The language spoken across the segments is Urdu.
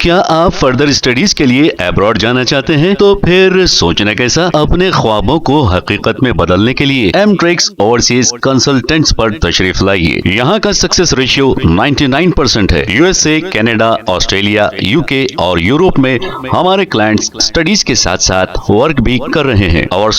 کیا آپ فردر اسٹڈیز کے لیے ابراڈ جانا چاہتے ہیں؟ تو پھر سوچنا کیسا، اپنے خوابوں کو حقیقت میں بدلنے کے لیے ایم ٹریکس اوورسیز کنسلٹنٹس پر تشریف لائیے۔ یہاں کا سکسیس ریشیو 99% ہے۔ U S A, Canada, Australia, you کے اور یورپ میں ہمارے کلائنٹس اسٹڈیز کے ساتھ ساتھ ورک بھی کر رہے ہیں اور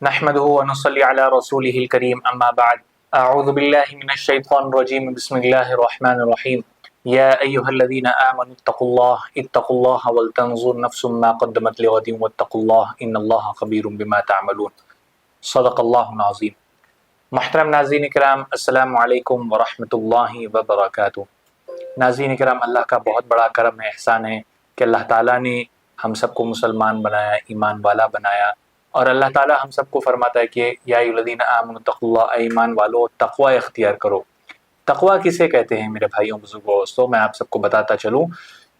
نحمده ونصلي على رسوله الكريم اما بعد اعوذ بالله من الشيطان الرجيم بسم الله الرحمن الرحيم يا ايها الذين امنوا اتقوا الله ولتنظر نفس ما قدمت لغد واتقوا الله ان الله خبير بما تعملون صدق الله العظيم۔ محترم ناظرین کرام، السلام علیکم ورحمۃ اللہ وبرکاتہ۔ ناظرین کرام، اللہ کا بہت بڑا کرم ہے، احسان ہے کہ اللہ تعالیٰ نے ہم سب کو مسلمان بنایا، ایمان والا بنایا، اور اللہ تعالیٰ ہم سب کو فرماتا ہے کہ یا ایھا الذین آمنوا اتقوا اللہ، اے ایمان والو تقوی اختیار کرو۔ تقوی کسے کہتے ہیں میرے بھائیوں بزرگوں دوستوں؟ میں آپ سب کو بتاتا چلوں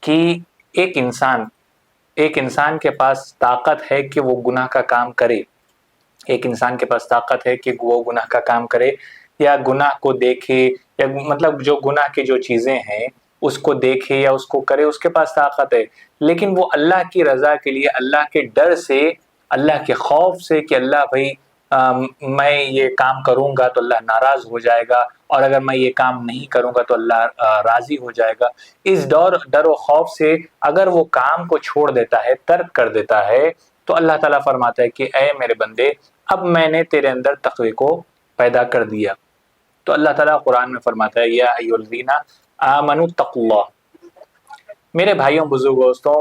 کہ ایک انسان کے پاس طاقت ہے کہ وہ گناہ کا کام کرے، ایک انسان کے پاس طاقت ہے کہ وہ گناہ کا کام کرے یا گناہ کو دیکھے، یا مطلب جو گناہ کی جو چیزیں ہیں اس کو دیکھے یا اس کو کرے، اس کے پاس طاقت ہے، لیکن وہ اللہ کی رضا کے لیے، اللہ کے ڈر سے، اللہ کے خوف سے کہ اللہ بھائی میں یہ کام کروں گا تو اللہ ناراض ہو جائے گا، اور اگر میں یہ کام نہیں کروں گا تو اللہ راضی ہو جائے گا، اس ڈر و خوف سے اگر وہ کام کو چھوڑ دیتا ہے، ترک کر دیتا ہے، تو اللہ تعالیٰ فرماتا ہے کہ اے میرے بندے، اب میں نے تیرے اندر تقوی کو پیدا کر دیا۔ تو اللہ تعالیٰ قرآن میں فرماتا ہے یا ایھا الذین آمنوا اتقوا اللہ۔ میرے بھائیوں بزرگوں دوستوں،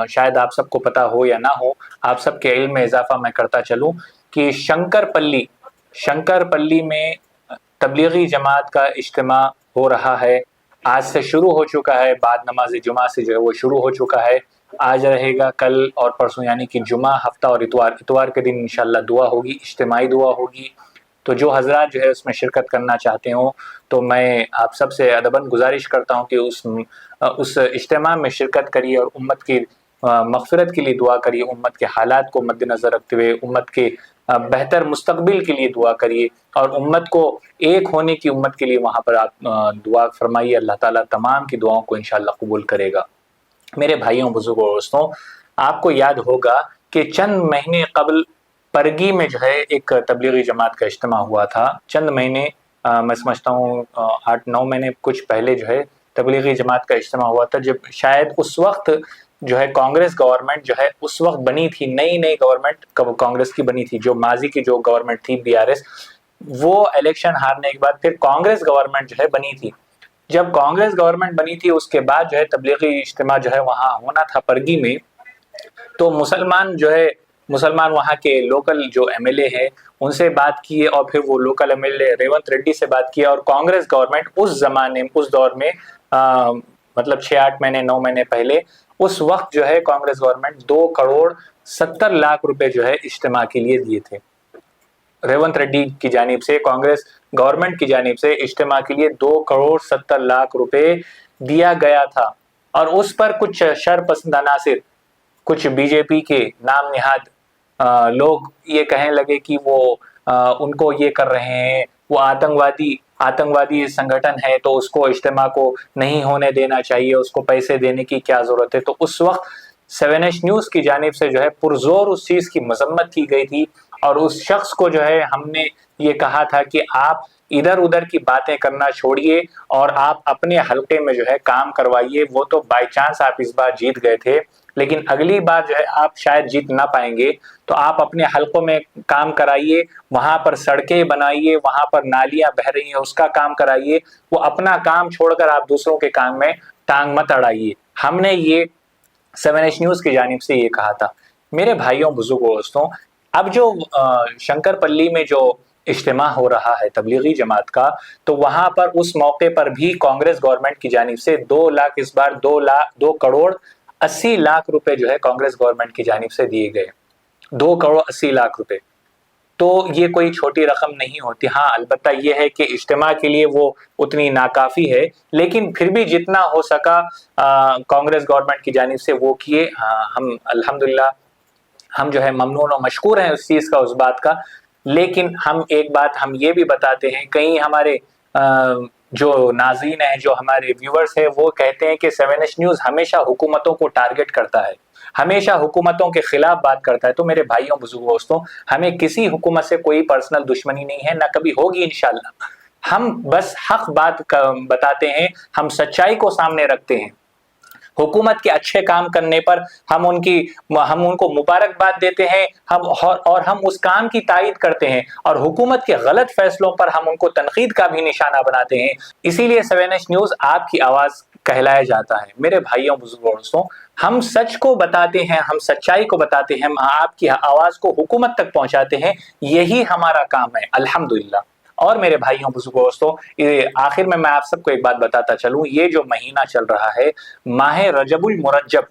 شاید آپ سب کو پتہ ہو یا نہ ہو، آپ سب کے علم میں اضافہ میں کرتا چلوں کہ شنکر پلی میں تبلیغی جماعت کا اجتماع ہو رہا ہے۔ آج سے شروع ہو چکا ہے، بعد نماز جمعہ سے جو ہے وہ شروع ہو چکا ہے، آج رہے گا، کل اور پرسوں، یعنی کہ جمعہ، ہفتہ اور اتوار کے دن انشاءاللہ دعا ہوگی، اجتماعی دعا ہوگی۔ تو جو حضرات جو ہے اس میں شرکت کرنا چاہتے ہوں تو میں آپ سب سے ادباً گزارش کرتا ہوں کہ اس اجتماع میں شرکت کریے اور امت کی مغفرت کے لیے دعا کریے، امت کے حالات کو مد نظر رکھتے ہوئے امت کے بہتر مستقبل کے لیے دعا کریے، اور امت کو ایک ہونے کی، امت کے لیے وہاں پر آپ دعا فرمائیے۔ اللہ تعالیٰ تمام کی دعاؤں کو انشاءاللہ قبول کرے گا۔ میرے بھائیوں بزرگوں دوستوں، آپ کو یاد ہوگا کہ چند مہینے قبل پرگی میں جو ہے ایک تبلیغی جماعت کا اجتماع ہوا تھا۔ چند مہینے، میں سمجھتا ہوں 8-9 مہینے کچھ پہلے جو ہے تبلیغی جماعت کا اجتماع ہوا تھا، جب شاید اس وقت جو ہے کانگریس گورنمنٹ جو ہے اس وقت بنی تھی، نئی گورنمنٹ کانگریس کی بنی تھی، جو ماضی کی جو گورنمنٹ تھی BRS، وہ الیکشن ہارنے کے بعد پھر کانگریس گورنمنٹ جو ہے بنی تھی۔ جب کانگریس گورنمنٹ بنی تھی اس کے بعد جو ہے تبلیغی اجتماع جو ہے وہاں ہونا تھا پرگی میں، تو مسلمان وہاں کے لوکل جو MLA ہے ان سے بات کیے، اور پھر وہ لوکل MLA ریونت ریڈی سے بات کیا، اور کانگریس گورنمنٹ اس دور میں مطلب 6-8 مہینے 9 مہینے پہلے، اس وقت جو ہے کانگریس گورنمنٹ 2,70,00,000 روپے جو ہے اجتماع کے لیے دیے تھے۔ ریونت ریڈی کی جانب سے، کانگریس گورنمنٹ کی جانب سے اجتماع کے لیے 2,70,00,000 روپے دیا گیا تھا، اور اس پر کچھ شرپسند عناصر، کچھ BJP کے نام نہاد لوگ یہ کہنے لگے کہ وہ ان کو یہ کر رہے ہیں، وہ آتنکوادی سنگھٹن ہے تو اس کو اجتماع کو نہیں ہونے دینا چاہیے، اس کو پیسے دینے کی کیا ضرورت ہے۔ تو اس وقت 7H نیوز کی جانب سے جو ہے پرزور اس چیز کی مذمت کی گئی تھی، اور اس شخص کو جو ہے ہم نے یہ کہا تھا کہ آپ ادھر ادھر کی باتیں کرنا چھوڑیے اور آپ اپنے حلقے میں جو ہے کام کروائیے۔ وہ تو بائی چانس آپ اس بار جیت گئے تھے، لیکن اگلی بار جو ہے آپ شاید جیت نہ پائیں گے، تو آپ اپنے حلقوں میں کام کرائیے، وہاں پر سڑکیں بنائیے، وہاں پر نالیاں بہہ رہی ہیں اس کا کام کرائیے، وہ اپنا کام چھوڑ کر آپ دوسروں کے کام میں ٹانگ مت اڑائیے۔ ہم نے یہ 7H نیوز کی جانب سے یہ کہا تھا۔ میرے بھائیوں بزرگوں دوستوں، اب جو شنکر پلی میں جو اجتماع ہو رہا ہے تبلیغی جماعت کا، تو وہاں پر اس موقع پر بھی کانگریس گورنمنٹ کی جانب سے 2 لاکھ، اس بار 2,80,00,000 روپے جو ہے کانگریس گورنمنٹ کی جانب سے دیے گئے، 2,80,00,000 روپے۔ تو یہ کوئی چھوٹی رقم نہیں ہوتی، ہاں البتہ یہ ہے کہ اجتماع کے لیے وہ اتنی ناکافی ہے، لیکن پھر بھی جتنا ہو سکا کانگریس گورنمنٹ کی جانب سے وہ کیے۔ ہم الحمدللہ ہم جو ہے ممنون و مشکور ہیں اس چیز کا، اس بات کا لیکن ہم ایک بات ہم یہ بھی بتاتے ہیں، کہیں ہمارے جو ناظرین ہیں، جو ہمارے ویورز ہیں، وہ کہتے ہیں کہ 7H نیوز ہمیشہ حکومتوں کو ٹارگٹ کرتا ہے، ہمیشہ حکومتوں کے خلاف بات کرتا ہے۔ تو میرے بھائیوں بزرگوں دوستوں، ہمیں کسی حکومت سے کوئی پرسنل دشمنی نہیں ہے، نہ کبھی ہوگی انشاءاللہ۔ ہم بس حق بات بتاتے ہیں، ہم سچائی کو سامنے رکھتے ہیں۔ حکومت کے اچھے کام کرنے پر ہم ان کو مبارکباد دیتے ہیں، اور ہم اس کام کی تائید کرتے ہیں، اور حکومت کے غلط فیصلوں پر ہم ان کو تنقید کا بھی نشانہ بناتے ہیں۔ اسی لیے 7H نیوز آپ کی آواز کہلایا جاتا ہے۔ میرے بھائیوں بزرگوں دوستوں، ہم سچ کو بتاتے ہیں، ہم سچائی کو بتاتے ہیں، ہم آپ کی آواز کو حکومت تک پہنچاتے ہیں، یہی ہمارا کام ہے الحمدللہ۔ اور میرے بھائیوں بزرگوں دوستوں، آخر میں آپ سب کو ایک بات بتاتا چلوں، یہ جو مہینہ چل رہا ہے ماہ رجب المرجب،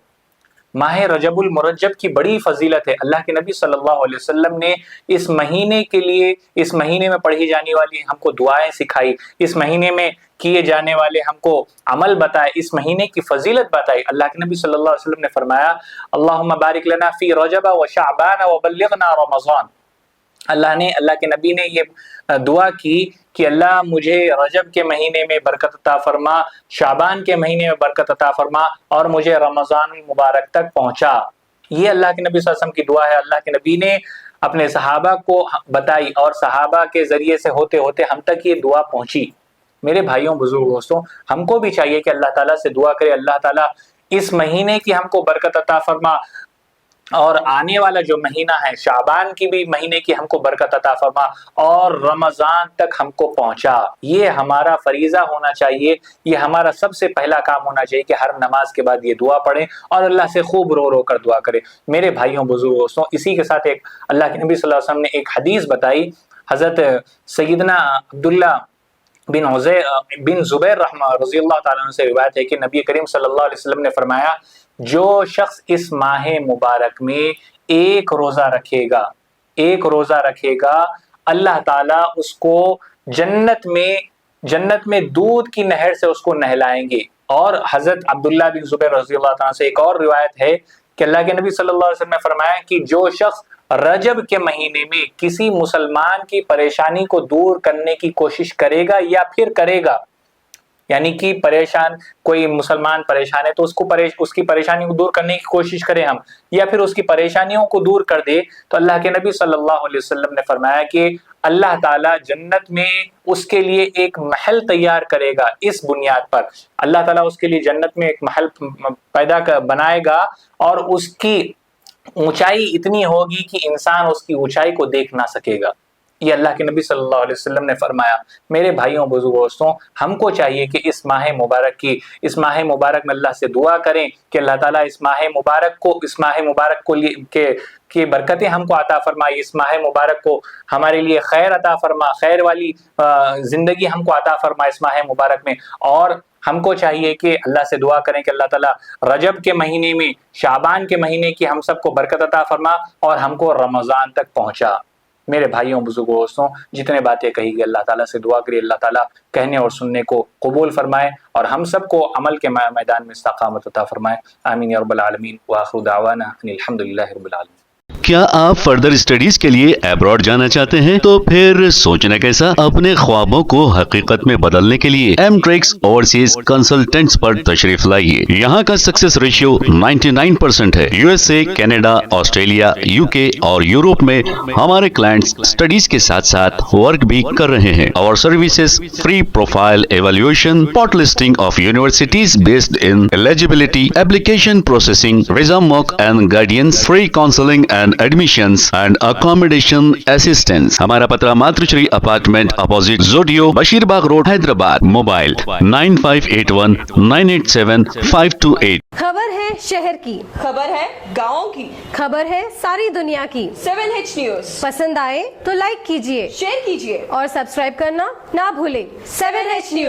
ماہ رجب المرجب کی بڑی فضیلت ہے۔ اللہ کے نبی صلی اللہ علیہ وسلم نے اس مہینے کے لیے، اس مہینے میں پڑھی جانے والی ہم کو دعائیں سکھائی، اس مہینے میں کیے جانے والے ہم کو عمل بتائے، اس مہینے کی فضیلت بتائی۔ اللہ کے نبی صلی اللہ علیہ وسلم نے فرمایا اللہم بارک لنا فی رجب و شعبان و بلغنا رمضان۔ اللہ کے نبی نے یہ دعا کی کہ اللہ مجھے رجب کے مہینے میں برکت عطا فرما، شعبان کے مہینے میں برکت عطا فرما، اور مجھے رمضان المبارک تک پہنچا۔ یہ اللہ کے نبی صلی اللہ علیہ وسلم کی دعا ہے۔ اللہ کے نبی نے اپنے صحابہ کو بتائی، اور صحابہ کے ذریعے سے ہوتے ہوتے ہم تک یہ دعا پہنچی۔ میرے بھائیوں بزرگ دوستوں، ہم کو بھی چاہیے کہ اللہ تعالیٰ سے دعا کرے، اللہ تعالیٰ اس مہینے کی ہم کو برکت عطا فرما، اور آنے والا جو مہینہ ہے شعبان کی بھی مہینے کی ہم کو برکت عطا فرما، اور رمضان تک ہم کو پہنچا۔ یہ ہمارا فریضہ ہونا چاہیے، یہ ہمارا سب سے پہلا کام ہونا چاہیے کہ ہر نماز کے بعد یہ دعا پڑھیں اور اللہ سے خوب رو رو کر دعا کریں۔ میرے بھائیوں بزرگوں دوستوں، اسی کے ساتھ ایک اللہ کے نبی صلی اللہ علیہ وسلم نے ایک حدیث بتائی، حضرت سیدنا عبداللہ بن زبیر رضی اللہ تعالیٰ عنہ سے روایت ہے کہ نبی کریم صلی اللہ علیہ وسلم نے فرمایا جو شخص اس ماہ مبارک میں ایک روزہ رکھے گا اللہ تعالیٰ اس کو جنت میں دودھ کی نہر سے اس کو نہلائیں گے۔ اور حضرت عبداللہ بن زبیر رضی اللہ تعالیٰ سے ایک اور روایت ہے کہ اللہ کے نبی صلی اللہ علیہ وسلم نے فرمایا کہ جو شخص رجب کے مہینے میں کسی مسلمان کی پریشانی کو دور کرنے کی کوشش کرے گا، یا پھر کرے گا، یعنی کہ کوئی مسلمان پریشان ہے تو اس کی پریشانی کو دور کرنے کی کوشش کریں ہم، یا پھر اس کی پریشانیوں کو دور کر دے، تو اللہ کے نبی صلی اللہ علیہ وسلم نے فرمایا کہ اللہ تعالیٰ جنت میں اس کے لیے ایک محل تیار کرے گا۔ اس بنیاد پر اللہ تعالیٰ اس کے لیے جنت میں ایک محل بنائے گا، اور اس کی اونچائی اتنی ہوگی کہ انسان اس کی اونچائی کو دیکھ نہ سکے گا۔ یہ اللہ کے نبی صلی اللہ علیہ وسلم نے فرمایا۔ میرے بھائیوں بزرگوں دوستوں، ہم کو چاہیے کہ اس ماہ مبارک میں اللہ سے دعا کریں کہ اللہ تعالیٰ اس ماہ مبارک کو کی برکتیں ہم کو عطا فرمائے، اس ماہ مبارک کو ہمارے لیے خیر عطا فرما، خیر والی زندگی ہم کو عطا فرما اس ماہ مبارک میں۔ اور ہم کو چاہیے کہ اللہ سے دعا کریں کہ اللہ تعالیٰ رجب کے مہینے میں، شعبان کے مہینے کی ہم سب کو برکت عطا فرما، اور ہم کو رمضان تک پہنچا۔ میرے بھائیوں بزرگوں دوستوں، جتنے باتیں کہی گئی اللہ تعالیٰ سے دعا کریے، اللہ تعالیٰ کہنے اور سننے کو قبول فرمائے، اور ہم سب کو عمل کے میدان میں استقامت عطا فرمائے۔ آمین یا رب العالمین، وآخر دعوانا ان الحمدللہ رب العالمین۔ کیا آپ فردر اسٹڈیز کے لیے ایبراڈ جانا چاہتے ہیں؟ تو پھر سوچنا کیسا؟ اپنے خوابوں کو حقیقت میں بدلنے کے لیے ایم ٹریکس اوورسیز کنسلٹنٹس پر تشریف لائیے۔ یہاں کا سکسیس ریشیو 99% ہے۔ USA، کینیڈا، آسٹریلیا، UK اور یورپ میں ہمارے کلائنٹس اسٹڈیز کے ساتھ ساتھ ورک بھی کر رہے ہیں۔ اور services free profile evaluation, port listing of universities based in eligibility, application processing, visa موک and guidance, free counselling and admissions and accommodation assistance. ہمارا پتہ ماتری شری اپارٹمنٹ اپوزٹ زوڈیو، بشیر باغ روڈ، حیدرآباد۔ موبائل 9581987528۔ خبر ہے شہر کی، خبر ہے گاؤں کی، خبر ہے ساری دنیا کی۔ 7H نیوز پسند آئے تو لائک کیجئے، شیئر کیجئے اور سبسکرائب کرنا نہ بھولیں۔ 7H news.